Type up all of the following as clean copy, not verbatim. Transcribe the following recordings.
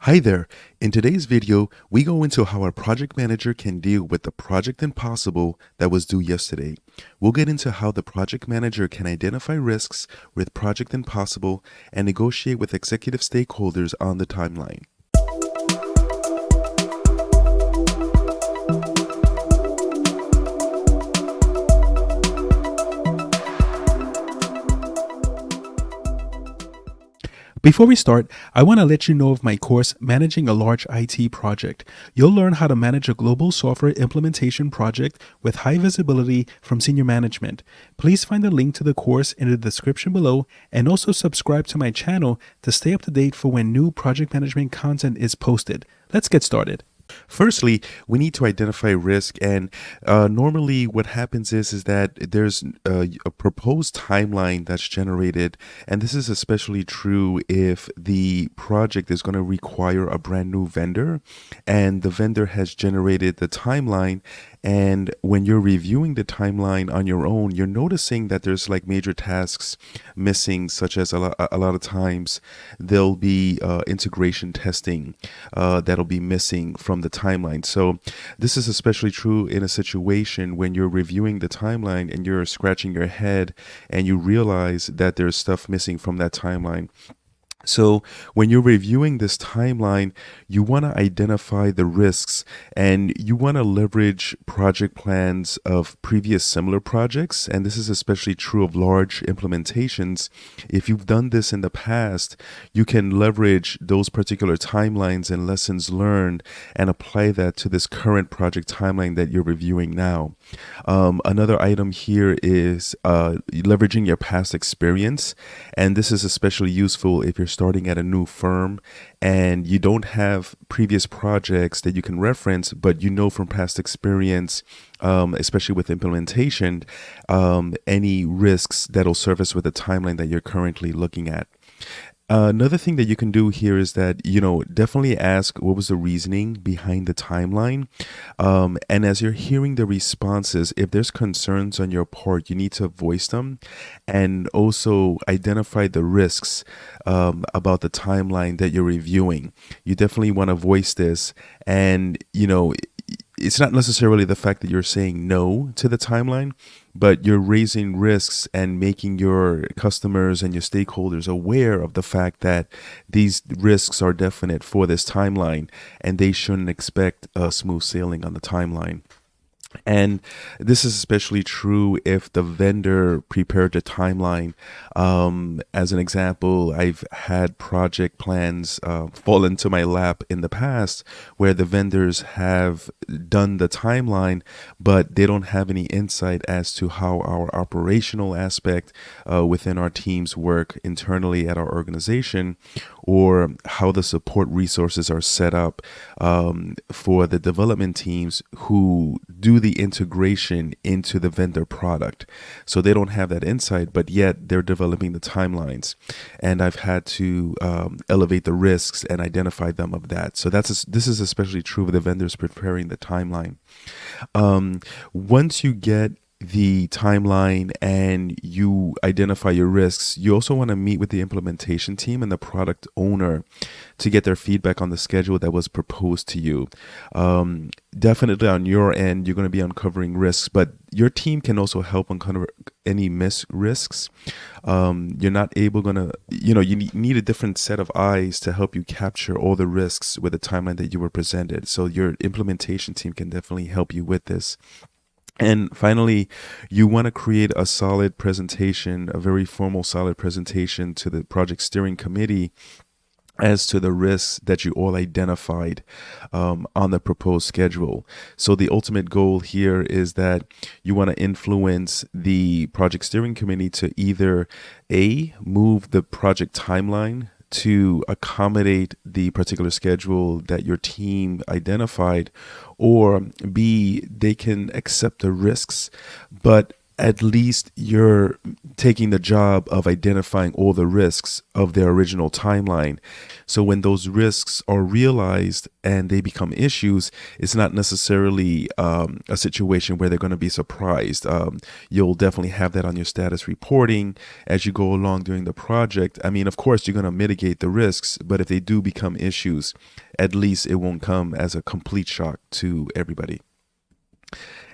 Hi there. In today's video, we go into how a project manager can deal with the project impossible that was due yesterday. We'll get into how the project manager can identify risks with project impossible and negotiate with executive stakeholders on the timeline. Before we start, I want to let you know of my course, Managing a Large IT Project. You'll learn how to manage a global software implementation project with high visibility from senior management. Please find the link to the course in the description below and also subscribe to my channel to stay up to date for when new project management content is posted. Let's get started. Firstly, we need to identify risk, and normally what happens is that there's a proposed timeline that's generated, and this is especially true if the project is going to require a brand new vendor, and the vendor has generated the timeline. And when you're reviewing the timeline on your own, you're noticing that there's like major tasks missing, such as a lot of times there'll be integration testing that'll be missing from the timeline. So this is especially true in a situation when you're reviewing the timeline and you're scratching your head and you realize that there's stuff missing from that timeline. So when you're reviewing this timeline, you want to identify the risks and you want to leverage project plans of previous similar projects. And this is especially true of large implementations. If you've done this in the past, you can leverage those particular timelines and lessons learned and apply that to this current project timeline that you're reviewing now. Another item here is leveraging your past experience. And this is especially useful if you're starting at a new firm and you don't have previous projects that you can reference, but you know from past experience, especially with implementation, any risks that'll surface with the timeline that you're currently looking at. Another thing that you can do here is that, definitely ask what was the reasoning behind the timeline. And as you're hearing the responses, if there's concerns on your part, you need to voice them and also identify the risks about the timeline that you're reviewing. You definitely want to voice this. And, it's not necessarily the fact that you're saying no to the timeline, but you're raising risks and making your customers and your stakeholders aware of the fact that these risks are definite for this timeline and they shouldn't expect a smooth sailing on the timeline. And this is especially true if the vendor prepared the timeline. As an example, I've had project plans fall into my lap in the past where the vendors have done the timeline, but they don't have any insight as to how our operational aspect within our teams work internally at our organization, or how the support resources are set up for the development teams who do the integration into the vendor product. So they don't have that insight, but yet they're developing the timelines. And I've had to elevate the risks and identify them of that. So this is especially true of the vendors preparing the timeline. Once you get the timeline and you identify your risks, you also want to meet with the implementation team and the product owner to get their feedback on the schedule that was proposed to you. Definitely on your end, you're going to be uncovering risks, but your team can also help uncover any missed risks. You're not able you need a different set of eyes to help you capture all the risks with the timeline that you were presented. So your implementation team can definitely help you with this. And finally, you want to create a solid presentation, a very formal, solid presentation to the project steering committee as to the risks that you all identified on the proposed schedule. So the ultimate goal here is that you want to influence the project steering committee to either A, move the project timeline to accommodate the particular schedule that your team identified, or B, they can accept the risks, but at least you're taking the job of identifying all the risks of their original timeline. So when those risks are realized and they become issues, it's not necessarily a situation where they're going to be surprised. You'll definitely have that on your status reporting as you go along during the project. I mean, of course, you're going to mitigate the risks, but if they do become issues, at least it won't come as a complete shock to everybody.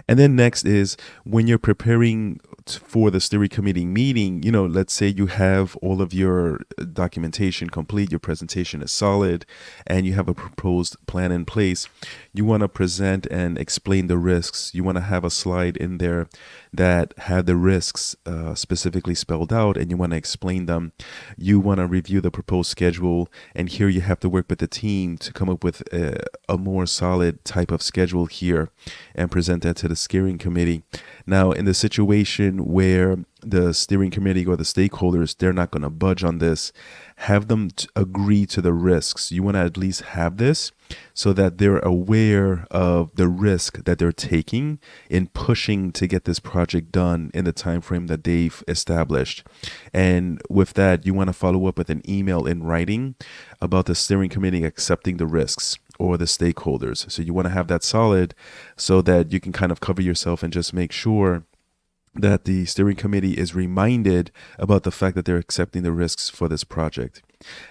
And then next is when you're preparing for the steering committee meeting, let's say you have all of your documentation complete, your presentation is solid, and you have a proposed plan in place. You want to present and explain the risks. You want to have a slide in there that have the risks specifically spelled out, and you want to explain them. You want to review the proposed schedule, and here you have to work with the team to come up with a more solid type of schedule here and present that to the steering committee. Now, in the situation where the steering committee or the stakeholders, they're not going to budge on this, have them agree to the risks. You want to at least have this so that they're aware of the risk that they're taking in pushing to get this project done in the time frame that they've established. And with that, you want to follow up with an email in writing about the steering committee accepting the risks or the stakeholders. So you want to have that solid so that you can kind of cover yourself and just make sure that the steering committee is reminded about the fact that they're accepting the risks for this project.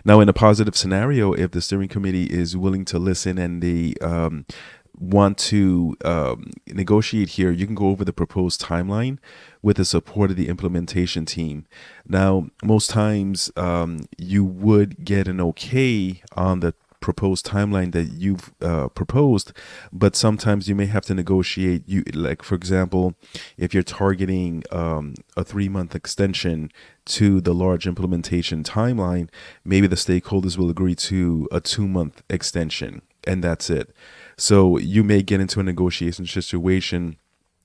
Now, in a positive scenario, if the steering committee is willing to listen and they want to negotiate here, you can go over the proposed timeline with the support of the implementation team. Now, most times you would get an okay on the proposed timeline that you've proposed, but sometimes you may have to negotiate. Like, for example, if you're targeting a 3-month extension to the large implementation timeline, maybe the stakeholders will agree to a 2-month extension, and that's it. So you may get into a negotiation situation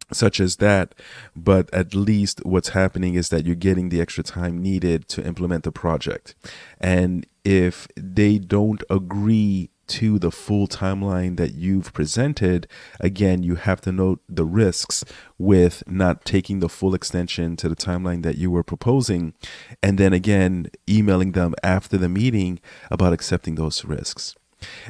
such as that, but at least what's happening is that you're getting the extra time needed to implement the project. And if they don't agree to the full timeline that you've presented, again, you have to note the risks with not taking the full extension to the timeline that you were proposing, and then again, emailing them after the meeting about accepting those risks.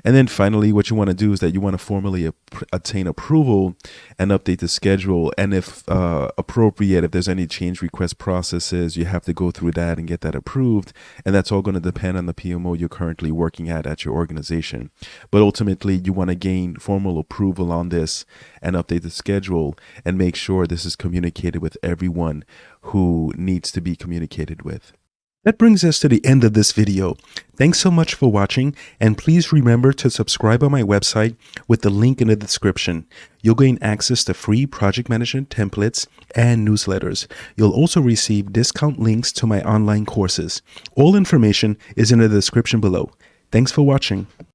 And then finally, what you want to do is that you want to formally obtain approval and update the schedule. And if appropriate, if there's any change request processes, you have to go through that and get that approved. And that's all going to depend on the PMO you're currently working at your organization. But ultimately, you want to gain formal approval on this and update the schedule and make sure this is communicated with everyone who needs to be communicated with. That brings us to the end of this video. Thanks so much for watching, and please remember to subscribe on my website with the link in the description. You'll gain access to free project management templates and newsletters. You'll also receive discount links to my online courses. All information is in the description below. Thanks for watching.